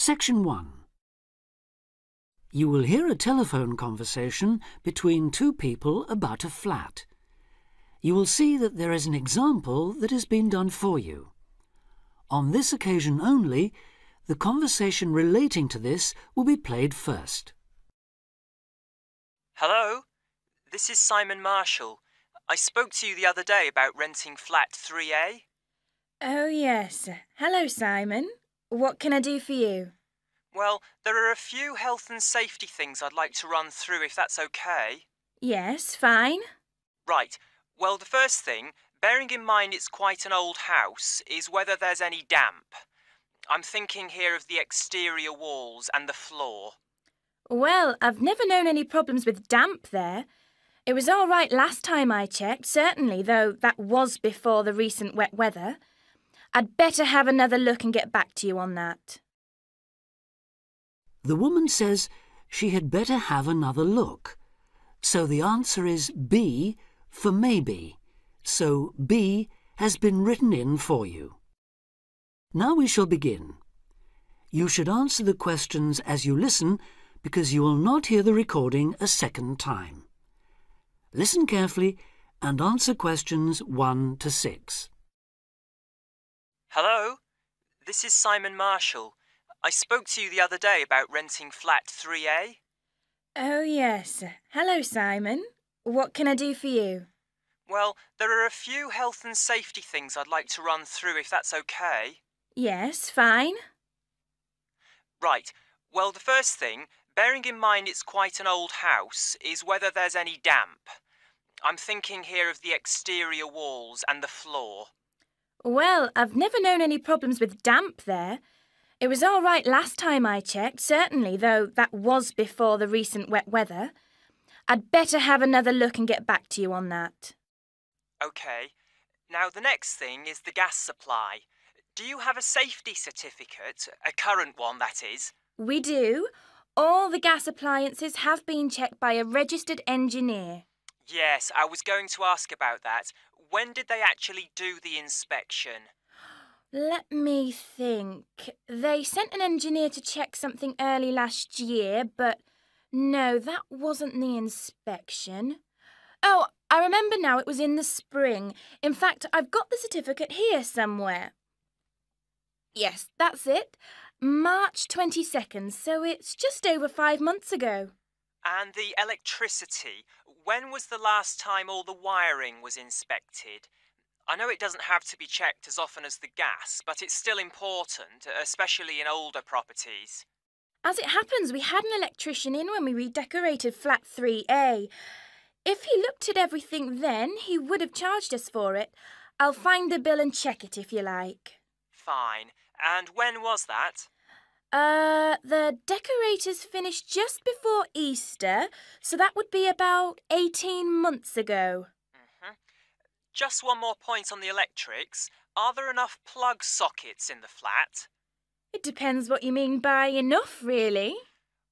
Section 1. You will hear a telephone conversation between two people about a flat. You will see that there is an example that has been done for you. On this occasion only, the conversation relating to this will be played first. Hello, this is Simon Marshall. I spoke to you the other day about renting flat 3A. Oh, yes. Hello, Simon. What can I do for you? Well, there are a few health and safety things I'd like to run through if that's okay. Yes, fine. Right. Well, the first thing, bearing in mind it's quite an old house, is whether there's any damp. I'm thinking here of the exterior walls and the floor. Well, I've never known any problems with damp there. It was all right last time I checked, certainly, though that was before the recent wet weather. I'd better have another look and get back to you on that. The woman says she had better have another look. So the answer is B for maybe. So B has been written in for you. Now we shall begin. You should answer the questions as you listen because you will not hear the recording a second time. Listen carefully and answer questions 1 to 6. Hello, this is Simon Marshall. I spoke to you the other day about renting flat 3A. Oh, yes. Hello, Simon. What can I do for you? Well, there are a few health and safety things I'd like to run through if that's okay. Yes, fine. Right. Well, the first thing, bearing in mind it's quite an old house, is whether there's any damp. I'm thinking here of the exterior walls and the floor. Well, I've never known any problems with damp there. It was all right last time I checked, certainly, though that was before the recent wet weather. I'd better have another look and get back to you on that. OK. Now, the next thing is the gas supply. Do you have a safety certificate? A current one, that is? We do. All the gas appliances have been checked by a registered engineer. Yes, I was going to ask about that. When did they actually do the inspection? Let me think. They sent an engineer to check something early last year, but no, that wasn't the inspection. Oh, I remember now, it was in the spring. In fact, I've got the certificate here somewhere. Yes, that's it. March 22nd, so it's just over 5 months ago. And the electricity, when was the last time all the wiring was inspected? I know it doesn't have to be checked as often as the gas, but it's still important, especially in older properties. As it happens, we had an electrician in when we redecorated flat 3A. If he looked at everything then, he would have charged us for it. I'll find the bill and check it if you like. Fine. And when was that? The decorators finished just before Easter, so that would be about 18 months ago. Just one more point on the electrics. Are there enough plug sockets in the flat? It depends what you mean by enough, really.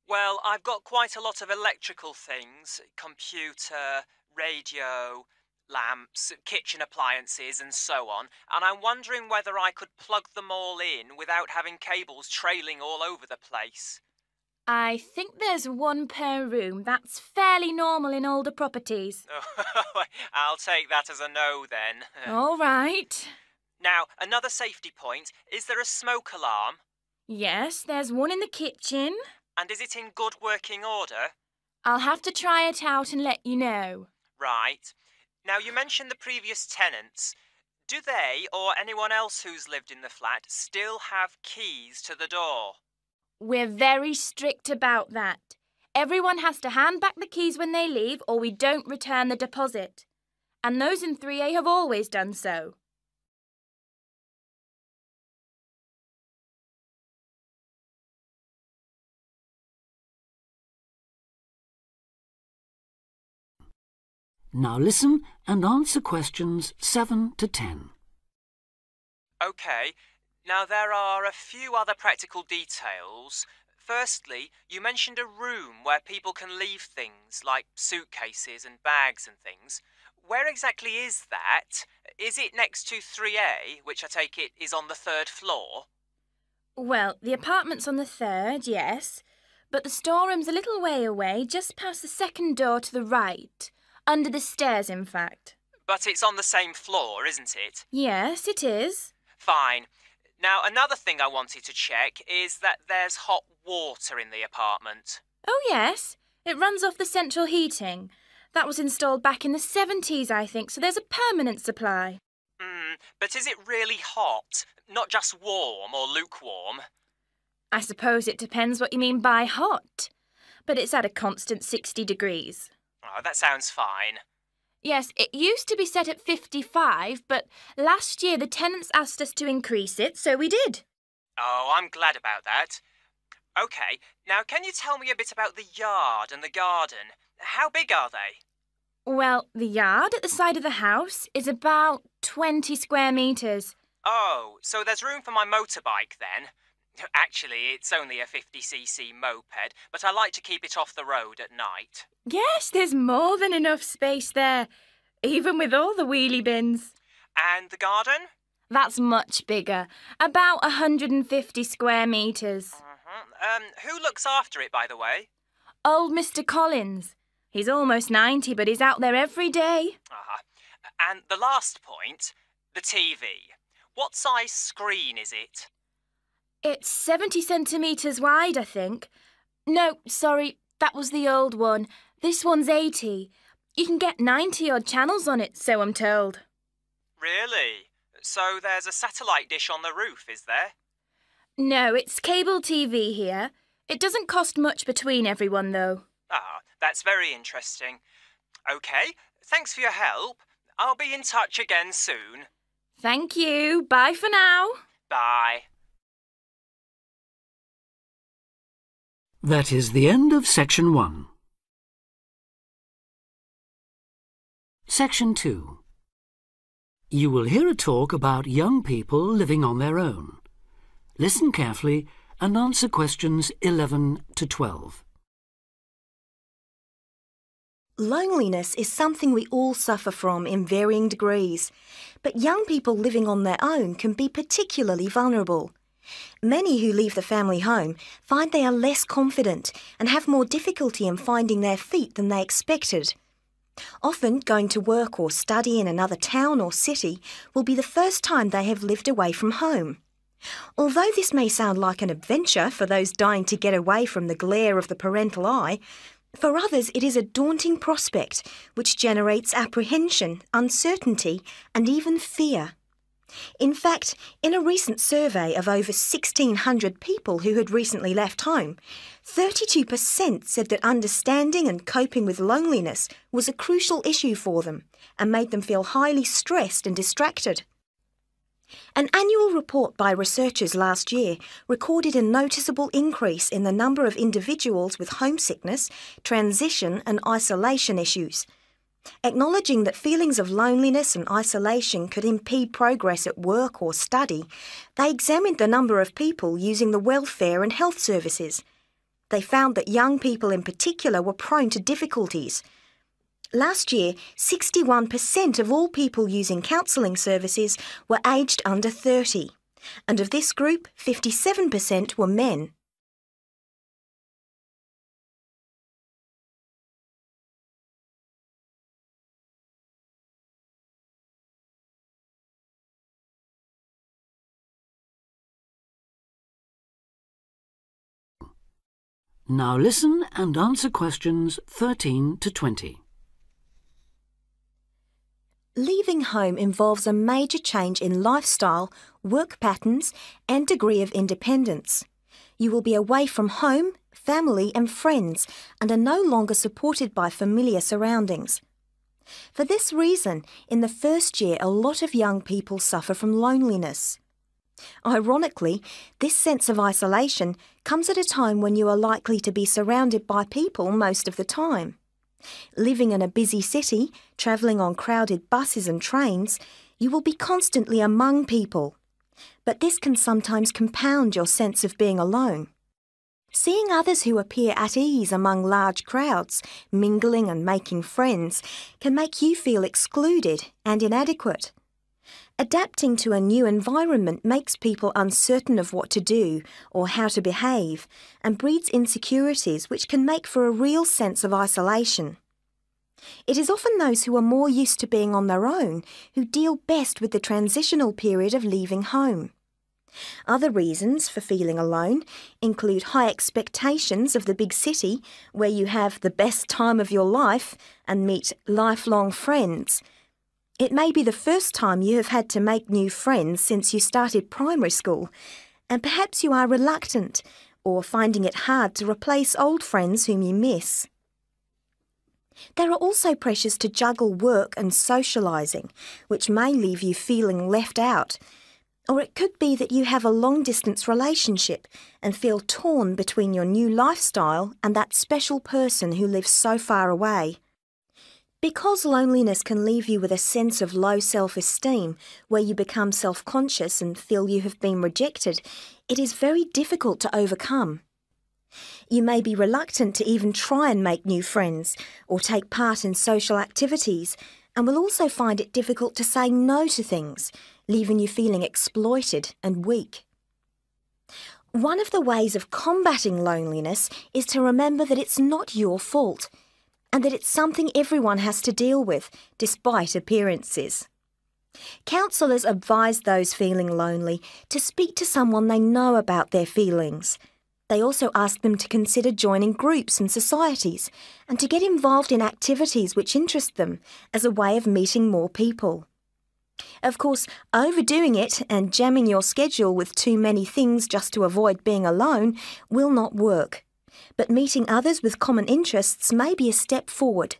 Well, I've got quite a lot of electrical things. Computer, radio, lamps, kitchen appliances and so on. And I'm wondering whether I could plug them all in without having cables trailing all over the place. I think there's one per room. That's fairly normal in older properties. I'll take that as a no then. All right. Now, another safety point. Is there a smoke alarm? Yes, there's one in the kitchen. And is it in good working order? I'll have to try it out and let you know. Right. Now, you mentioned the previous tenants. Do they, or anyone else who's lived in the flat, still have keys to the door? We're very strict about that. Everyone has to hand back the keys when they leave or we don't return the deposit. And those in 3A have always done so. Now listen and answer questions 7 to 10. OK. Now, there are a few other practical details. Firstly, you mentioned a room where people can leave things, like suitcases and bags and things. Where exactly is that? Is it next to 3A, which I take it is on the 3rd floor? Well, the apartment's on the 3rd, yes, but the storeroom's a little way away, just past the second door to the right. Under the stairs, in fact. But it's on the same floor, isn't it? Yes, it is. Fine. Now, another thing I wanted to check is that there's hot water in the apartment. Oh, yes. It runs off the central heating. That was installed back in the 70s, I think, so there's a permanent supply. But is it really hot? Not just warm or lukewarm? I suppose it depends what you mean by hot. But it's at a constant 60 degrees. Oh, that sounds fine. Yes, it used to be set at 55, but last year the tenants asked us to increase it, so we did. Oh, I'm glad about that. OK, now can you tell me a bit about the yard and the garden? How big are they? Well, the yard at the side of the house is about 20 square metres. Oh, so there's room for my motorbike then? Actually, it's only a 50cc moped, but I like to keep it off the road at night. Yes, there's more than enough space there, even with all the wheelie bins. And the garden? That's much bigger, about 150 square metres. Who looks after it, by the way? Old Mr. Collins. He's almost 90, but he's out there every day. And the last point, the TV. What size screen is it? It's 70 centimetres wide, I think. No, sorry, that was the old one. This one's 80. You can get 90-odd channels on it, so I'm told. Really? So there's a satellite dish on the roof, is there? No, it's cable TV here. It doesn't cost much between everyone, though. That's very interesting. OK, thanks for your help. I'll be in touch again soon. Thank you. Bye for now. Bye. That is the end of Section 1. Section 2. You will hear a talk about young people living on their own. Listen carefully and answer questions 11 to 12. Loneliness is something we all suffer from in varying degrees, but young people living on their own can be particularly vulnerable. Many who leave the family home find they are less confident and have more difficulty in finding their feet than they expected. Often, going to work or study in another town or city will be the first time they have lived away from home. Although this may sound like an adventure for those dying to get away from the glare of the parental eye, for others it is a daunting prospect which generates apprehension, uncertainty and even fear. In fact, in a recent survey of over 1,600 people who had recently left home, 32% said that understanding and coping with loneliness was a crucial issue for them and made them feel highly stressed and distracted. An annual report by researchers last year recorded a noticeable increase in the number of individuals with homesickness, transition and isolation issues. Acknowledging that feelings of loneliness and isolation could impede progress at work or study, they examined the number of people using the welfare and health services. They found that young people in particular were prone to difficulties. Last year, 61% of all people using counselling services were aged under 30, and of this group, 57% were men. Now listen and answer questions 13 to 20. Leaving home involves a major change in lifestyle, work patterns and degree of independence. You will be away from home, family and friends and are no longer supported by familiar surroundings. For this reason, in the first year a lot of young people suffer from loneliness. Ironically, this sense of isolation comes at a time when you are likely to be surrounded by people most of the time. Living in a busy city, travelling on crowded buses and trains, you will be constantly among people. But this can sometimes compound your sense of being alone. Seeing others who appear at ease among large crowds, mingling and making friends, can make you feel excluded and inadequate. Adapting to a new environment makes people uncertain of what to do or how to behave and breeds insecurities which can make for a real sense of isolation. It is often those who are more used to being on their own who deal best with the transitional period of leaving home. Other reasons for feeling alone include high expectations of the big city where you have the best time of your life and meet lifelong friends. It may be the first time you have had to make new friends since you started primary school, and perhaps you are reluctant or finding it hard to replace old friends whom you miss. There are also pressures to juggle work and socialising, which may leave you feeling left out. Or it could be that you have a long-distance relationship and feel torn between your new lifestyle and that special person who lives so far away. Because loneliness can leave you with a sense of low self-esteem, where you become self-conscious and feel you have been rejected, it is very difficult to overcome. You may be reluctant to even try and make new friends or take part in social activities, and will also find it difficult to say no to things, leaving you feeling exploited and weak. One of the ways of combating loneliness is to remember that it's not your fault, and that it's something everyone has to deal with, despite appearances. Counsellors advise those feeling lonely to speak to someone they know about their feelings. They also ask them to consider joining groups and societies and to get involved in activities which interest them as a way of meeting more people. Of course, overdoing it and jamming your schedule with too many things just to avoid being alone will not work. But meeting others with common interests may be a step forward.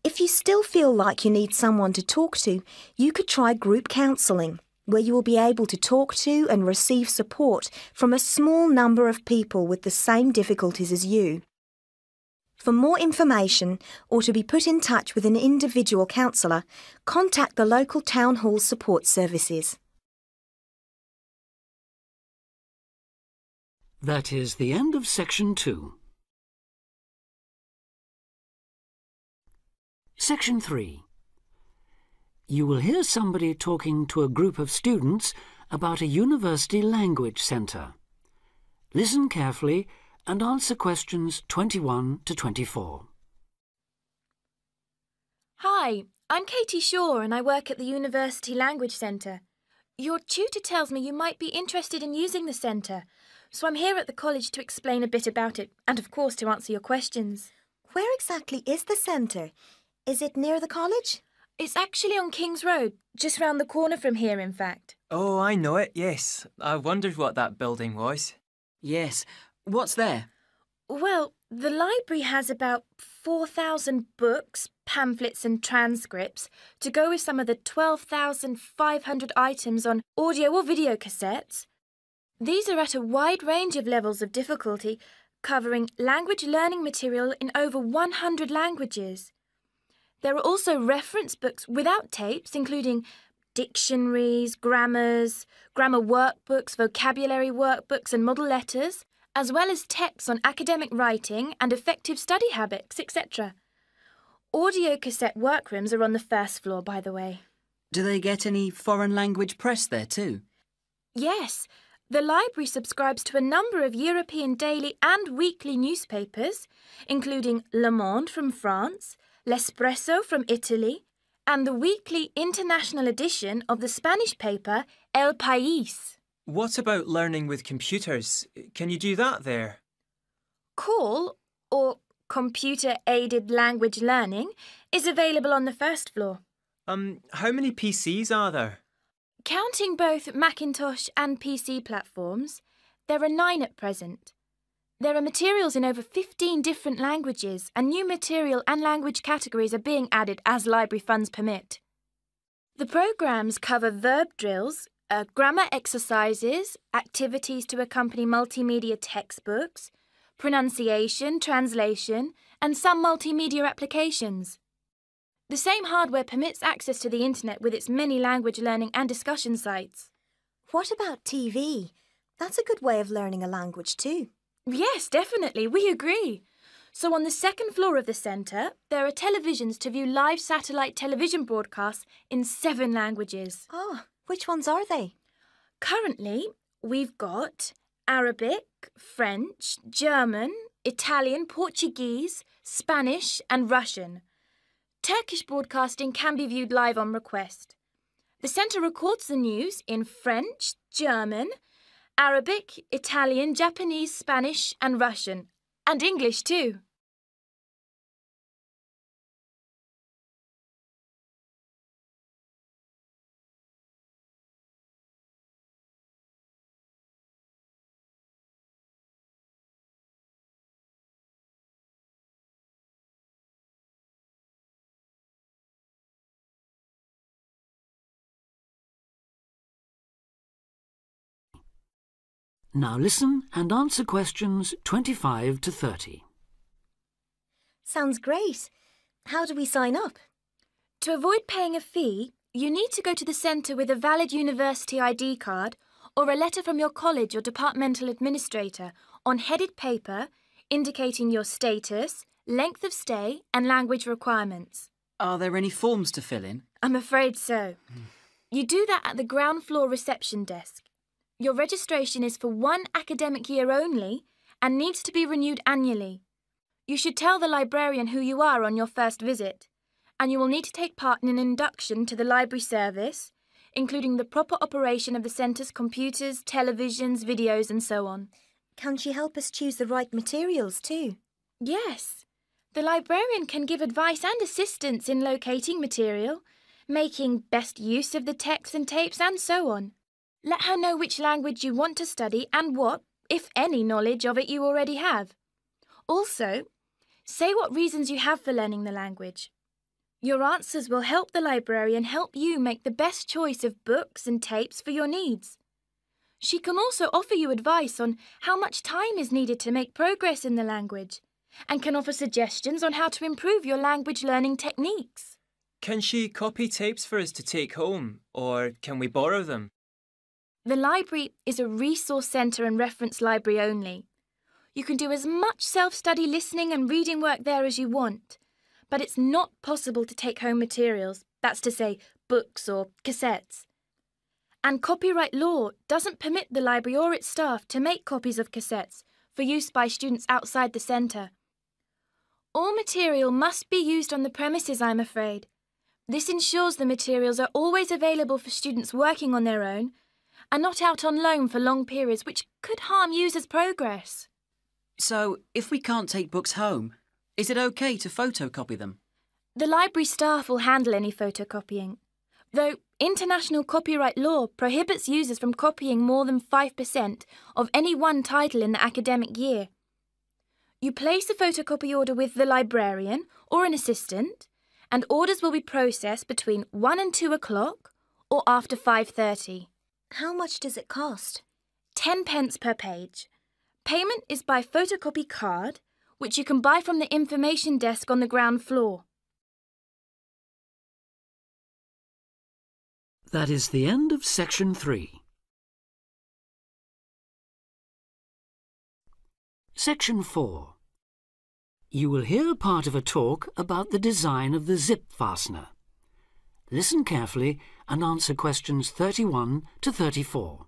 If you still feel like you need someone to talk to, you could try group counselling, where you will be able to talk to and receive support from a small number of people with the same difficulties as you. For more information or to be put in touch with an individual counsellor, contact the local town hall support services. That is the end of Section 2. Section 3. You will hear somebody talking to a group of students about a university language centre. Listen carefully and answer questions 21 to 24. Hi, I'm Katie Shaw and I work at the University Language Centre. Your tutor tells me you might be interested in using the centre, so I'm here at the college to explain a bit about it and, of course, to answer your questions. Where exactly is the centre? Is it near the college? It's actually on King's Road, just round the corner from here, in fact. Oh, I know it, yes. I wondered what that building was. Yes. What's there? Well, the library has about 4,000 books, pamphlets and transcripts to go with some of the 12,500 items on audio or video cassettes. These are at a wide range of levels of difficulty, covering language learning material in over 100 languages. There are also reference books without tapes, including dictionaries, grammar workbooks, vocabulary workbooks and model letters, as well as texts on academic writing and effective study habits, etc. Audio cassette workrooms are on the first floor, by the way. Do they get any foreign language press there too? Yes. The library subscribes to a number of European daily and weekly newspapers, including Le Monde from France, L'Espresso from Italy, and the weekly international edition of the Spanish paper El País. What about learning with computers? Can you do that there? CALL, or Computer-Aided Language Learning, is available on the first floor. How many PCs are there? Counting both Macintosh and PC platforms, there are 9 at present. There are materials in over 15 different languages, and new material and language categories are being added as library funds permit. The programmes cover verb drills, grammar exercises, activities to accompany multimedia textbooks, pronunciation, translation, and some multimedia applications. The same hardware permits access to the internet with its many language learning and discussion sites. What about TV? That's a good way of learning a language too. Yes, definitely, we agree. So on the second floor of the centre, there are televisions to view live satellite television broadcasts in 7 languages. Oh, which ones are they? Currently, we've got Arabic, French, German, Italian, Portuguese, Spanish and Russian. Turkish broadcasting can be viewed live on request. The centre records the news in French, German, Arabic, Italian, Japanese, Spanish and Russian. And English too. Now listen and answer questions 25 to 30. Sounds great. How do we sign up? To avoid paying a fee, you need to go to the centre with a valid university ID card or a letter from your college or departmental administrator on headed paper indicating your status, length of stay and language requirements. Are there any forms to fill in? I'm afraid so. You do that at the ground floor reception desk. Your registration is for 1 academic year only and needs to be renewed annually. You should tell the librarian who you are on your first visit, and you will need to take part in an induction to the library service, including the proper operation of the centre's computers, televisions, videos and so on. Can she help us choose the right materials too? Yes. The librarian can give advice and assistance in locating material, making best use of the texts and tapes and so on. Let her know which language you want to study and what, if any, knowledge of it you already have. Also, say what reasons you have for learning the language. Your answers will help the librarian help you make the best choice of books and tapes for your needs. She can also offer you advice on how much time is needed to make progress in the language and can offer suggestions on how to improve your language learning techniques. Can she copy tapes for us to take home, or can we borrow them? The library is a resource centre and reference library only. You can do as much self-study listening and reading work there as you want, but it's not possible to take home materials, that's to say, books or cassettes. And copyright law doesn't permit the library or its staff to make copies of cassettes for use by students outside the centre. All material must be used on the premises, I'm afraid. This ensures the materials are always available for students working on their own and not out on loan for long periods, which could harm users' progress. So, if we can't take books home, is it okay to photocopy them? The library staff will handle any photocopying, though international copyright law prohibits users from copying more than 5% of any one title in the academic year. You place a photocopy order with the librarian or an assistant, and orders will be processed between 1 and 2 o'clock or after 5:30. How much does it cost? 10 pence per page. Payment is by photocopy card, which you can buy from the information desk on the ground floor. That is the end of section 3. Section 4. You will hear part of a talk about the design of the zip fastener. Listen carefully and answer questions 31 to 34.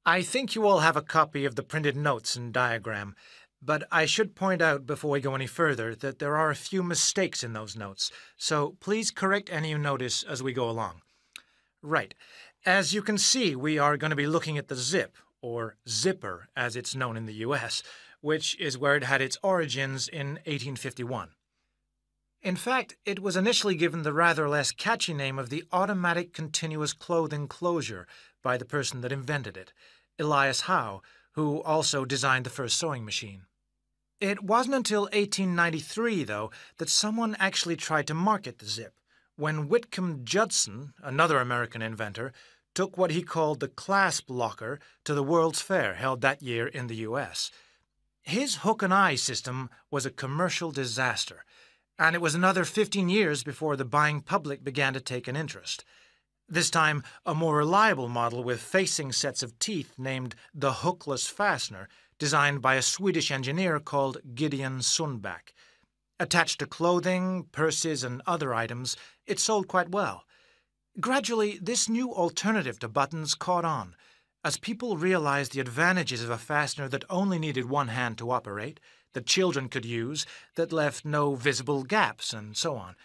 I think you all have a copy of the printed notes and diagram, but I should point out before we go any further that there are a few mistakes in those notes, so please correct any you notice as we go along. Right. As you can see, we are going to be looking at the zip, or zipper as it's known in the US, which is where it had its origins in 1851. In fact, it was initially given the rather less catchy name of the automatic continuous clothing closure by the person that invented it, Elias Howe, who also designed the first sewing machine. It wasn't until 1893, though, that someone actually tried to market the zip, when Whitcomb Judson, another American inventor, took what he called the clasp locker to the World's Fair held that year in the US. His hook and eye system was a commercial disaster, and it was another 15 years before the buying public began to take an interest. This time, a more reliable model with facing sets of teeth named the hookless fastener designed by a Swedish engineer called Gideon Sundback. Attached to clothing, purses, and other items, it sold quite well. Gradually, this new alternative to buttons caught on, as people realized the advantages of a fastener that only needed one hand to operate, that children could use, that left no visible gaps, and so on.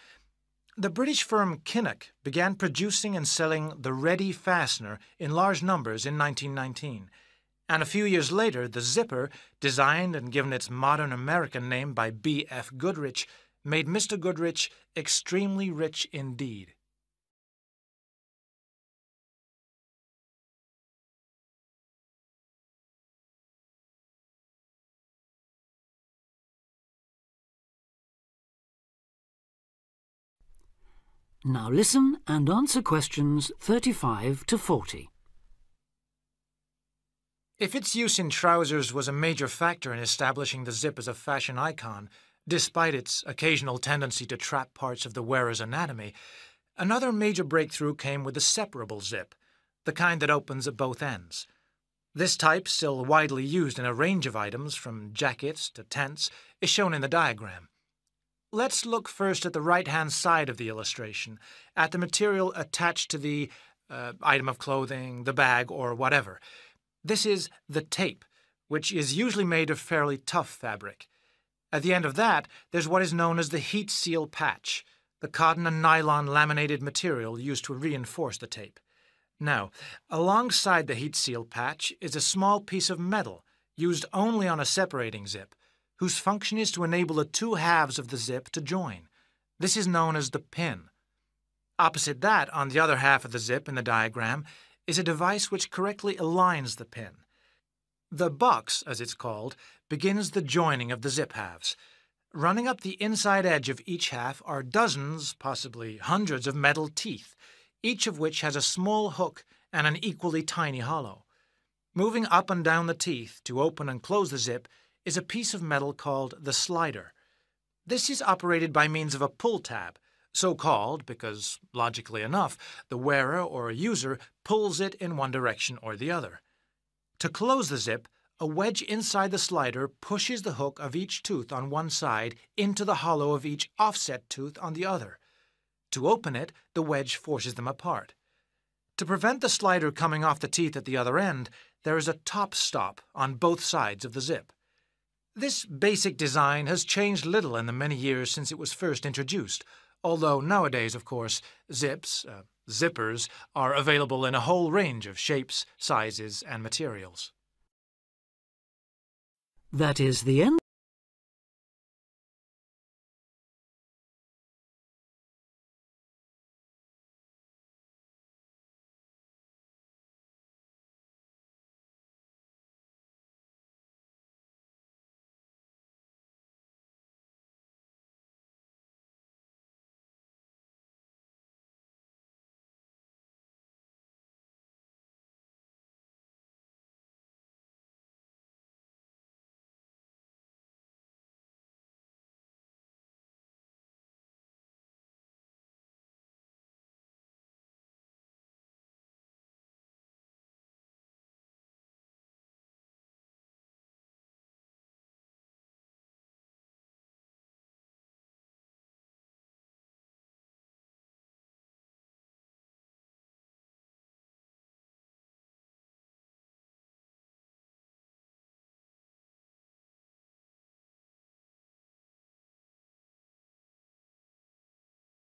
The British firm Kinnock began producing and selling the ready fastener in large numbers in 1919, and a few years later the zipper, designed and given its modern American name by B.F. Goodrich, made Mr. Goodrich extremely rich indeed. Now listen and answer questions 35 to 40. If its use in trousers was a major factor in establishing the zip as a fashion icon, despite its occasional tendency to trap parts of the wearer's anatomy, another major breakthrough came with the separable zip, the kind that opens at both ends. This type, still widely used in a range of items, from jackets to tents, is shown in the diagram. Let's look first at the right-hand side of the illustration, at the material attached to the item of clothing, the bag, or whatever. This is the tape, which is usually made of fairly tough fabric. At the end of that, there's what is known as the heat seal patch, the cotton and nylon laminated material used to reinforce the tape. Now, alongside the heat seal patch is a small piece of metal, used only on a separating zip, whose function is to enable the two halves of the zip to join. This is known as the pin. Opposite that, on the other half of the zip in the diagram, is a device which correctly aligns the pin. The box, as it's called, begins the joining of the zip halves. Running up the inside edge of each half are dozens, possibly hundreds, of metal teeth, each of which has a small hook and an equally tiny hollow. Moving up and down the teeth to open and close the zip is a piece of metal called the slider. This is operated by means of a pull tab, so called because, logically enough, the wearer or user pulls it in one direction or the other. To close the zip, a wedge inside the slider pushes the hook of each tooth on one side into the hollow of each offset tooth on the other. To open it, the wedge forces them apart. To prevent the slider coming off the teeth at the other end, there is a top stop on both sides of the zip. This basic design has changed little in the many years since it was first introduced, although nowadays, of course, zippers, are available in a whole range of shapes, sizes, and materials. That is the end.